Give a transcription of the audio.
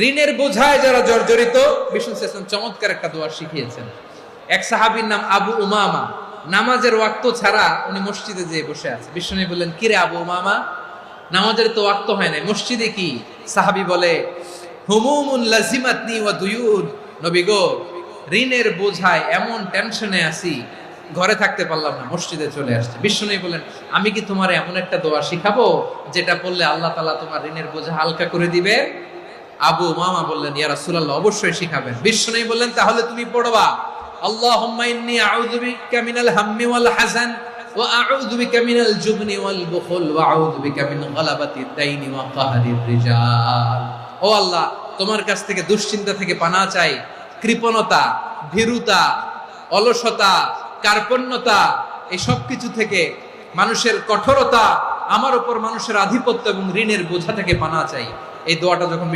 ঋণের বোঝায় যারা জর্জরিত, বিষ্ণু ইসলাম চমৎকার একটা দোয়া শিখিয়েছেন। এক সাহাবীর নাম আবু উমামা, নামাজের ওয়াক্ত ছাড়া উনি মসজিদে যেয়ে বসে আছে। বিষ্ণু বললেন, কিরে আবু উমামা, নামাজের তো ওয়াক্ত হয় নাই, মসজিদে কি? সাহাবী বলে, হুমুমুন লাজিমাতনি ওয়া দুয়ুন, নবী গো, ঋণের বোঝায় এমন টেনশনে আছি, ঘরে থাকতে পারলাম না, মসজিদে চলে আসছে। বিষ্ণু বলেন, আমি কি তোমার এমন একটা দোয়া শিখাবো যেটা পড়লে আল্লাহ তাআলা তোমার ঋণের বোঝা হালকা করে দিবে? আবু উমামা বললেন, ইয়া রাসূলুল্লাহ, অবশ্যই শিখাবেন। বিষ্ণু বললেন, তাহলে তুমি পড়বা, আল্লাহুম্মা ইন্নী আউযু বিকা মিনাল হাম্মি ওয়াল হাযান ওয়া আউযু বিকা মিনাল জুবনি ওয়াল বুখল ওয়া আউযু বিকা মিন গালাবাতিদ দাইনি ওয়া কাহরির রিজাল। ও আল্লাহ, তোমার কাছ থেকে দুশ্চিন্তা থেকে পানাহ চাই, কৃপণতা, ভীরুতা, অলসতা, কার্পণ্যতা, এই সব কিছু থেকে, মানুষের কঠোরতা, আমার উপর মানুষের আধিপত্য এবং ঋণের বোঝা থেকে পানাহ চাই। এই দোয়াটা যখন